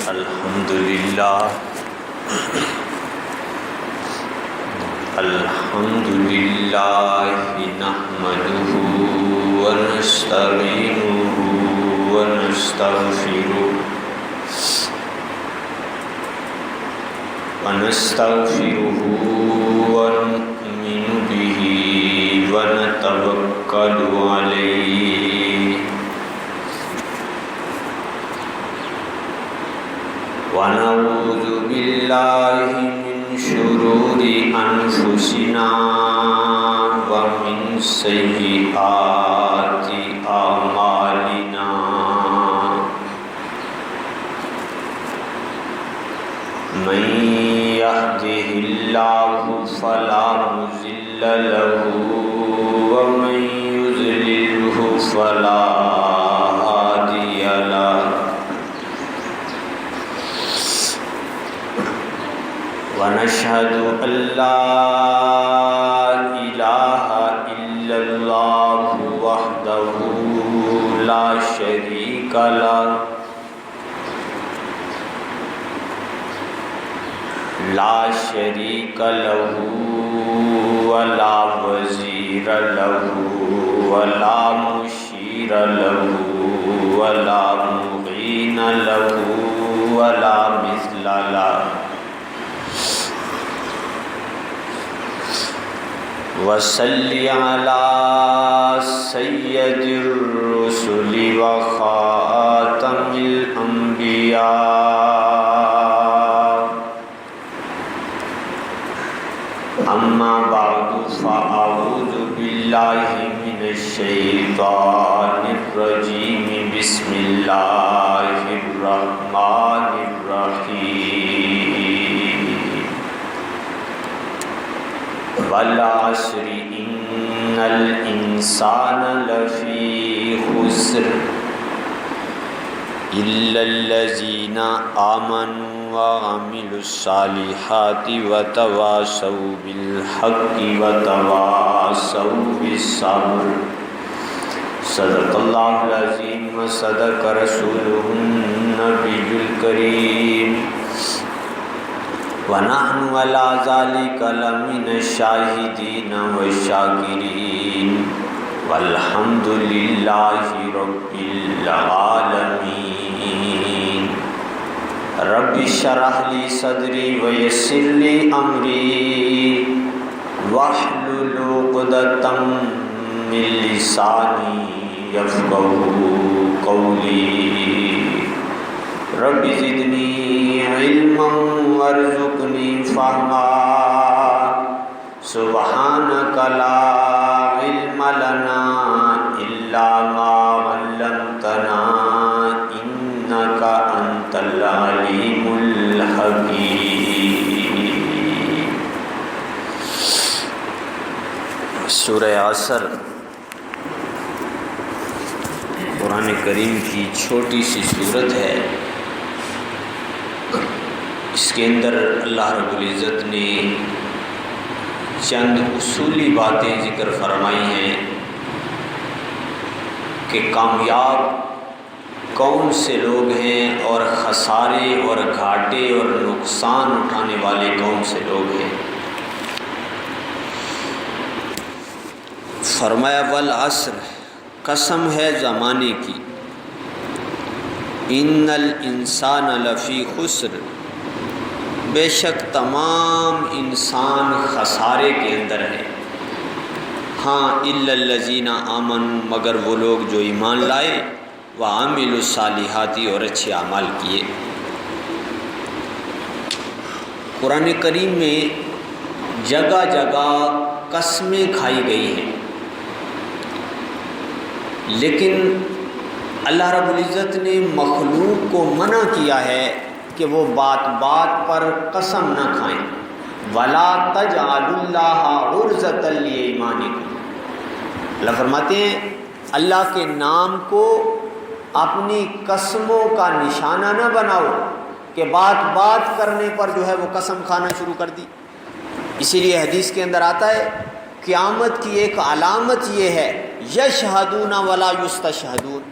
الحمدللہ نحمده ونستعینه ونستغفره ونؤمن به ونتوکل علیہ ونعوذ باللہ من شرور انفسنا ومن سیئات اعمالنا من يهده الله فلا مضل له ومن يضلله فلا هادي له ونشهد أن لا إله إلا الله وحده لا شريك له ولا وزير له ولا مشير له ولا معين له ولا مثل له وصل على سيد الرسل وخاتم الأنبياء أما بعد فأعوذ بالله من الشيطان الرجيم بسم الله الرحمن الرحيم والعصر إن الإنسان لفي خسر إلا الذين آمنوا وعملوا الصالحات وتواصوا بالحق وتواصوا بالصبر صدق الله العظيم وصدق رسوله النبي الكريم ونحن على ذلك لمن الشاهدين والشاكرين والحمد لله رب العالمين رب اشرح لي صدري ويسر لي أمري واحلل عقدة من لساني يفقهوا قولي رب زدني علما وارزقني فهما سبحانك لا علم لنا إلا ما علمتنا إنك أنت العليم الحكيم۔ سورہ عصر قرآن کریم کی چھوٹی سی صورت ہے۔ اس کے اندر اللہ رب العزت نے چند اصولی باتیں ذکر فرمائی ہیں کہ کامیاب کون سے لوگ ہیں اور خسارے اور گھاٹے اور نقصان اٹھانے والے کون سے لوگ ہیں۔ فرمایا والعصر، قسم ہے زمانے کی، ان الانسان لفی خسر، بے شک تمام انسان خسارے کے اندر ہے۔ ہاں الا الذین آمنوا، مگر وہ لوگ جو ایمان لائے، وعملوا الصالحات، اور اچھے اعمال کیے۔ قرآن کریم میں جگہ جگہ قسمیں کھائی گئی ہیں، لیکن اللہ رب العزت نے مخلوق کو منع کیا ہے کہ وہ بات بات پر قسم نہ کھائیں۔ وَلَا تَجْعَلُوا اللَّهَ عُرْضَةً لِأَيْمَانِكُمْ، اللہ فرماتے ہیں اللہ کے نام کو اپنی قسموں کا نشانہ نہ بناؤ کہ بات بات کرنے پر جو ہے وہ قسم کھانا شروع کر دی۔ اسی لیے حدیث کے اندر آتا ہے قیامت کی ایک علامت یہ ہے یشہدون ولا یستشہدون،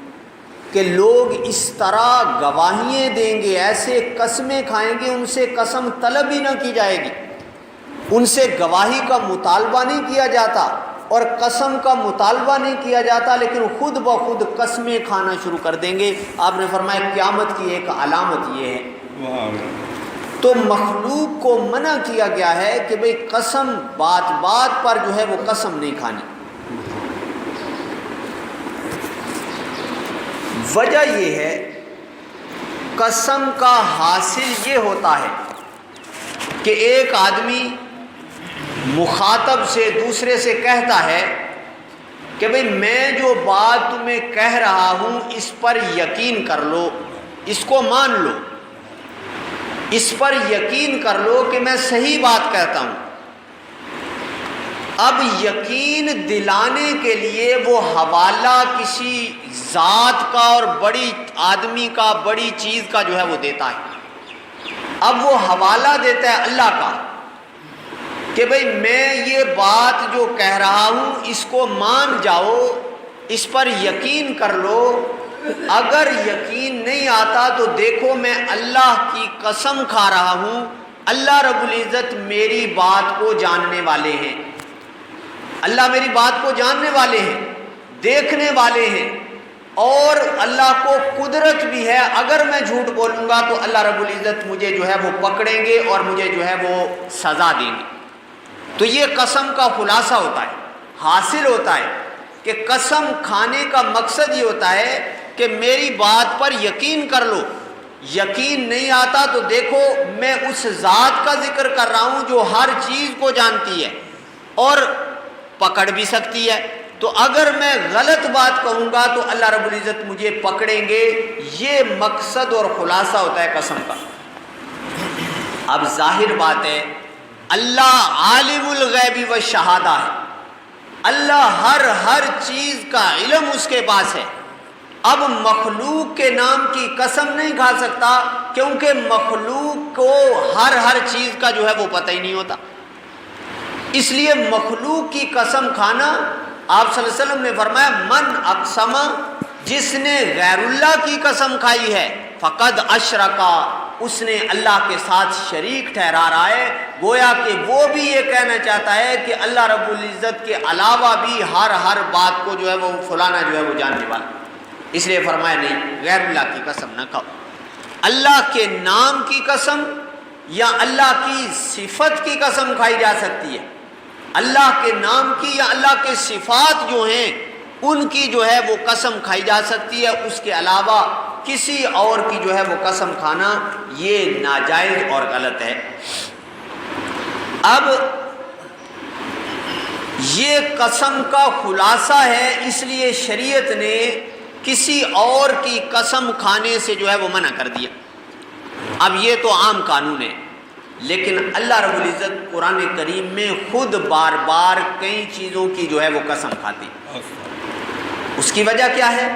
کہ لوگ اس طرح گواہیاں دیں گے، ایسے قسمیں کھائیں گے، ان سے قسم طلب ہی نہ کی جائے گی، ان سے گواہی کا مطالبہ نہیں کیا جاتا اور قسم کا مطالبہ نہیں کیا جاتا، لیکن خود بخود قسمیں کھانا شروع کر دیں گے۔ آپ نے فرمایا قیامت کی ایک علامت یہ ہے۔ تو مخلوق کو منع کیا گیا ہے کہ بھئی قسم بات بات پر جو ہے وہ قسم نہیں کھانی۔ وجہ یہ ہے، قسم کا حاصل یہ ہوتا ہے کہ ایک آدمی مخاطب سے دوسرے سے کہتا ہے کہ بھئی میں جو بات تمہیں کہہ رہا ہوں اس پر یقین کر لو، اس کو مان لو، اس پر یقین کر لو کہ میں صحیح بات کہتا ہوں۔ اب یقین دلانے کے لیے وہ حوالہ کسی ذات کا اور بڑی آدمی کا، بڑی چیز کا جو ہے وہ دیتا ہے۔ اب وہ حوالہ دیتا ہے اللہ کا کہ بھئی میں یہ بات جو کہہ رہا ہوں اس کو مان جاؤ، اس پر یقین کر لو، اگر یقین نہیں آتا تو دیکھو میں اللہ کی قسم کھا رہا ہوں، اللہ رب العزت میری بات کو جاننے والے ہیں، اللہ میری بات کو جاننے والے ہیں، دیکھنے والے ہیں، اور اللہ کو قدرت بھی ہے، اگر میں جھوٹ بولوں گا تو اللہ رب العزت مجھے جو ہے وہ پکڑیں گے اور مجھے جو ہے وہ سزا دیں گے۔ تو یہ قسم کا خلاصہ ہوتا ہے، حاصل ہوتا ہے کہ قسم کھانے کا مقصد یہ ہوتا ہے کہ میری بات پر یقین کر لو، یقین نہیں آتا تو دیکھو میں اس ذات کا ذکر کر رہا ہوں جو ہر چیز کو جانتی ہے اور پکڑ بھی سکتی ہے، تو اگر میں غلط بات کہوں گا تو اللہ رب العزت مجھے پکڑیں گے۔ یہ مقصد اور خلاصہ ہوتا ہے قسم کا۔ اب ظاہر بات ہے اللہ عالم الغیب والشہادہ ہے، اللہ ہر چیز کا علم اس کے پاس ہے۔ اب مخلوق کے نام کی قسم نہیں کھا سکتا کیونکہ مخلوق کو ہر چیز کا جو ہے وہ پتہ ہی نہیں ہوتا، اس لیے مخلوق کی قسم کھانا، آپ صلی اللہ علیہ وسلم نے فرمایا من اقسم، جس نے غیر اللہ کی قسم کھائی ہے فقد اشرکا، اس نے اللہ کے ساتھ شریک ٹھہرا رہا ہے، گویا کہ وہ بھی یہ کہنا چاہتا ہے کہ اللہ رب العزت کے علاوہ بھی ہر بات کو جو ہے وہ فلانا جو ہے وہ جاننے والا، اس لیے فرمایا نہیں غیر اللہ کی قسم نہ کھاؤ۔ اللہ کے نام کی قسم یا اللہ کی صفت کی قسم کھائی جا سکتی ہے، اللہ کے نام کی یا اللہ کے صفات جو ہیں ان کی جو ہے وہ قسم کھائی جا سکتی ہے، اس کے علاوہ کسی اور کی جو ہے وہ قسم کھانا یہ ناجائز اور غلط ہے۔ اب یہ قسم کا خلاصہ ہے، اس لیے شریعت نے کسی اور کی قسم کھانے سے جو ہے وہ منع کر دیا۔ اب یہ تو عام قانون ہے، لیکن اللہ رب العزت قرآن کریم میں خود بار بار کئی چیزوں کی جو ہے وہ قسم کھاتی۔ اس کی وجہ کیا ہے؟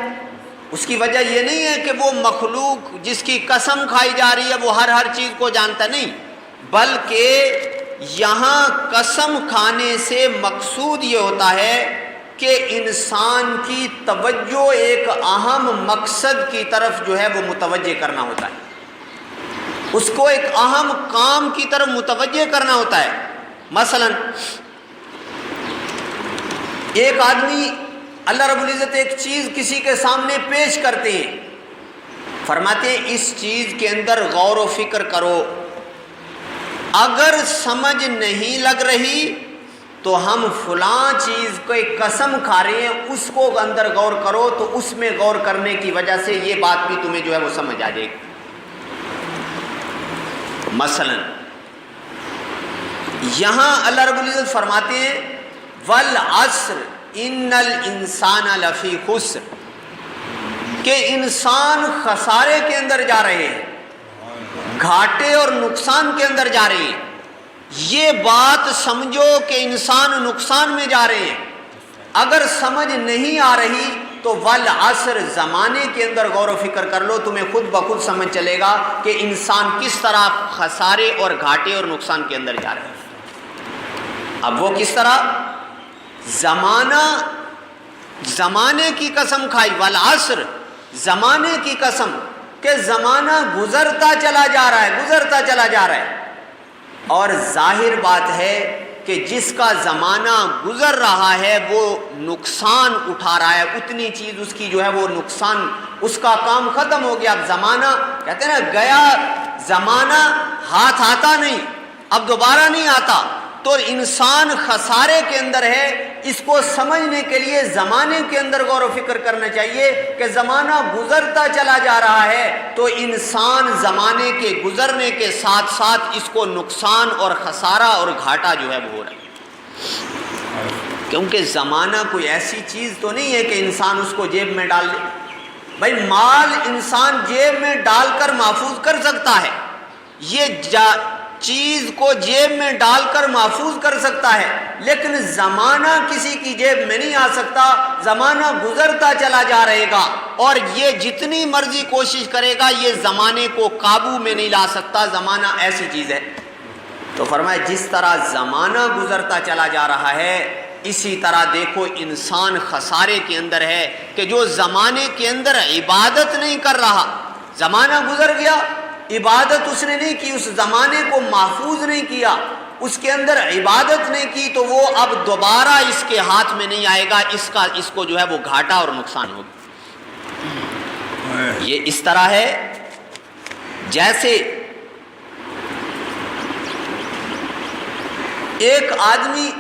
اس کی وجہ یہ نہیں ہے کہ وہ مخلوق جس کی قسم کھائی جا رہی ہے وہ ہر چیز کو جانتا نہیں، بلکہ یہاں قسم کھانے سے مقصود یہ ہوتا ہے کہ انسان کی توجہ ایک اہم مقصد کی طرف جو ہے وہ متوجہ کرنا ہوتا ہے، اس کو ایک اہم کام کی طرف متوجہ کرنا ہوتا ہے۔ مثلا ایک آدمی، اللہ رب العزت ایک چیز کسی کے سامنے پیش کرتے ہیں، فرماتے ہیں اس چیز کے اندر غور و فکر کرو، اگر سمجھ نہیں لگ رہی تو ہم فلاں چیز کو ایک قسم کھا رہے ہیں، اس کو اندر غور کرو تو اس میں غور کرنے کی وجہ سے یہ بات بھی تمہیں جو ہے وہ سمجھ آ جائے گی۔ مثلا یہاں اللہ رب العزت فرماتے ہیں والعصر ان الانسان لفی خسر، کہ انسان خسارے کے اندر جا رہے ہیں، گھاٹے اور نقصان کے اندر جا رہے ہیں۔ یہ بات سمجھو کہ انسان نقصان میں جا رہے ہیں، اگر سمجھ نہیں آ رہی تو والعصر زمانے کے اندر غور و فکر کر لو، تمہیں خود بخود سمجھ چلے گا کہ انسان کس طرح خسارے اور گھاٹے اور نقصان کے اندر جا رہے ہیں۔ اب وہ کس طرح؟ زمانے کی قسم کھائی والعصر، زمانے کی قسم کہ زمانہ گزرتا چلا جا رہا ہے، گزرتا چلا جا رہا ہے، اور ظاہر بات ہے کہ جس کا زمانہ گزر رہا ہے وہ نقصان اٹھا رہا ہے، اتنی چیز اس کی جو ہے وہ نقصان، اس کا کام ختم ہو گیا۔ اب زمانہ کہتے ہیں نا، گیا زمانہ ہاتھ آتا نہیں، اب دوبارہ نہیں آتا، تو انسان خسارے کے اندر ہے۔ اس کو سمجھنے کے لیے زمانے کے اندر غور و فکر کرنا چاہیے کہ زمانہ گزرتا چلا جا رہا ہے، تو انسان زمانے کے گزرنے کے ساتھ ساتھ اس کو نقصان اور خسارہ اور گھاٹا جو ہے وہ ہو رہا ہے، کیونکہ زمانہ کوئی ایسی چیز تو نہیں ہے کہ انسان اس کو جیب میں ڈال لے۔ بھائی مال انسان جیب میں ڈال کر محفوظ کر سکتا ہے، یہ چیز کو جیب میں ڈال کر محفوظ کر سکتا ہے، لیکن زمانہ کسی کی جیب میں نہیں آ سکتا۔ زمانہ گزرتا چلا جا رہے گا، اور یہ جتنی مرضی کوشش کرے گا یہ زمانے کو قابو میں نہیں لا سکتا۔ زمانہ ایسی چیز ہے۔ تو فرمایا جس طرح زمانہ گزرتا چلا جا رہا ہے، اسی طرح دیکھو انسان خسارے کے اندر ہے کہ جو زمانے کے اندر عبادت نہیں کر رہا، زمانہ گزر گیا، عبادت اس نے نہیں کی، اس زمانے کو محفوظ نہیں کیا، اس کے اندر عبادت نہیں کی، تو وہ اب دوبارہ اس کے ہاتھ میں نہیں آئے گا، اس کو جو ہے وہ گھاٹا اور نقصان ہوگا۔ یہ اس طرح ہے جیسے ایک آدمی،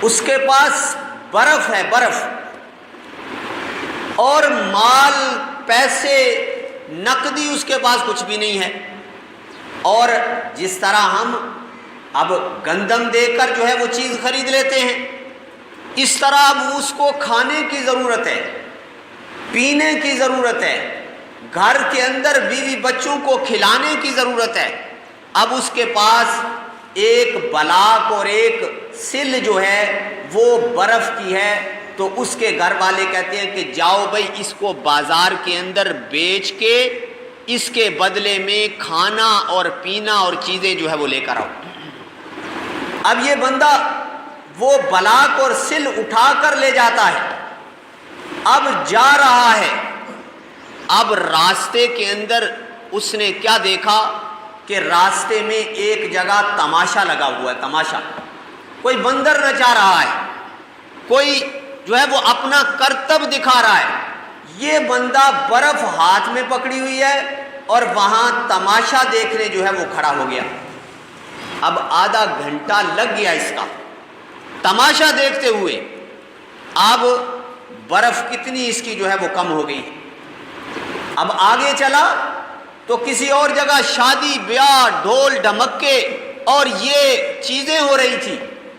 اس کے پاس برف ہے، برف، اور مال، پیسے، نقدی اس کے پاس کچھ بھی نہیں ہے، اور جس طرح ہم اب گندم دے کر جو ہے وہ چیز خرید لیتے ہیں، اس طرح اب اس کو کھانے کی ضرورت ہے، پینے کی ضرورت ہے، گھر کے اندر بیوی بچوں کو کھلانے کی ضرورت ہے۔ اب اس کے پاس ایک بلاک اور ایک سل جو ہے وہ برف کی ہے، تو اس کے گھر والے کہتے ہیں کہ جاؤ بھائی اس کو بازار کے اندر بیچ کے اس کے بدلے میں کھانا اور پینا اور چیزیں جو ہے وہ لے کر آؤ۔ اب یہ بندہ وہ بلاک اور سل اٹھا کر لے جاتا ہے، اب جا رہا ہے، اب راستے کے اندر اس نے کیا دیکھا کہ راستے میں ایک جگہ تماشا لگا ہوا ہے، تماشا، کوئی بندر نچا رہا ہے، کوئی جو ہے وہ اپنا کرتب دکھا رہا ہے۔ یہ بندہ برف ہاتھ میں پکڑی ہوئی ہے اور وہاں تماشا دیکھنے جو ہے وہ کھڑا ہو گیا۔ اب آدھا گھنٹہ لگ گیا اس کا تماشا دیکھتے ہوئے، اب برف کتنی اس کی جو ہے وہ کم ہو گئی۔ اب آگے چلا تو کسی اور جگہ شادی بیاہ، ڈھول ڈھمکے اور یہ چیزیں ہو رہی تھی،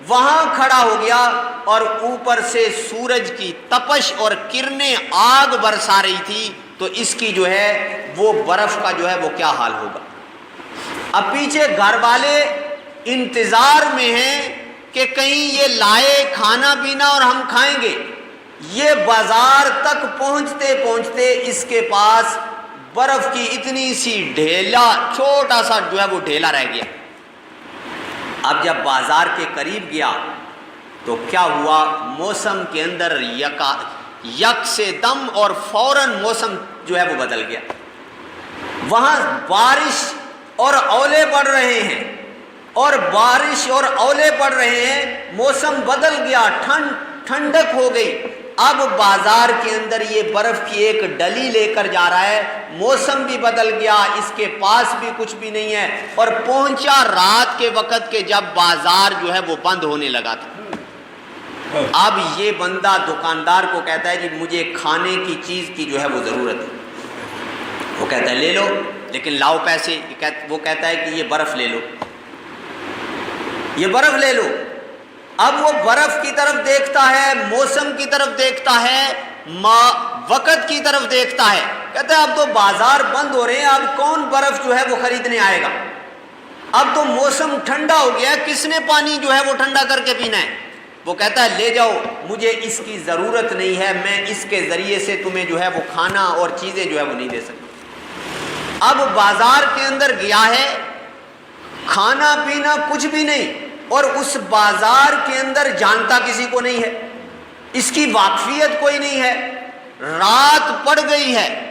وہاں کھڑا ہو گیا، اور اوپر سے سورج کی تپش اور کرنیں آگ برسا رہی تھی، تو اس کی جو ہے وہ برف کا جو ہے وہ کیا حال ہوگا۔ اب پیچھے گھر والے انتظار میں ہیں کہ کہیں یہ لائے کھانا پینا اور ہم کھائیں گے۔ یہ بازار تک پہنچتے پہنچتے اس کے پاس برف کی اتنی سی ڈھیلا، چھوٹا سا جو ہے وہ ڈھیلا رہ گیا۔ اب جب بازار کے قریب گیا تو کیا ہوا، موسم کے اندر یک سے دم اور فوراً موسم جو ہے وہ بدل گیا۔ وہاں بارش اور اولے پڑ رہے ہیں، اور بارش اور اولے پڑ رہے ہیں، موسم بدل گیا، ٹھنڈک ہو گئی۔ اب بازار کے اندر یہ برف کی ایک ڈلی لے کر جا رہا ہے، موسم بھی بدل گیا، اس کے پاس بھی کچھ بھی نہیں ہے، اور پہنچا رات کے وقت کے جب بازار جو ہے وہ بند ہونے لگا تھا۔ اب یہ بندہ دکاندار کو کہتا ہے جی مجھے کھانے کی چیز کی جو ہے وہ ضرورت ہے۔ وہ کہتا ہے لے لو، لیکن لاؤ پیسے۔ وہ کہتا ہے کہ یہ برف لے لو، یہ برف لے لو۔ اب وہ برف کی طرف دیکھتا ہے، موسم کی طرف دیکھتا ہے، وقت کی طرف دیکھتا ہے، کہتا ہے اب تو بازار بند ہو رہے ہیں، اب کون برف جو ہے وہ خریدنے آئے گا، اب تو موسم ٹھنڈا ہو گیا ہے، کس نے پانی جو ہے وہ ٹھنڈا کر کے پینا ہے۔ وہ کہتا ہے لے جاؤ، مجھے اس کی ضرورت نہیں ہے، میں اس کے ذریعے سے تمہیں جو ہے وہ کھانا اور چیزیں جو ہے وہ نہیں دے سکتا۔ اب بازار کے اندر گیا ہے، کھانا پینا کچھ بھی نہیں، اور اس بازار کے اندر جانتا کسی کو نہیں ہے، اس کی واقفیت کوئی نہیں ہے، رات پڑ گئی ہے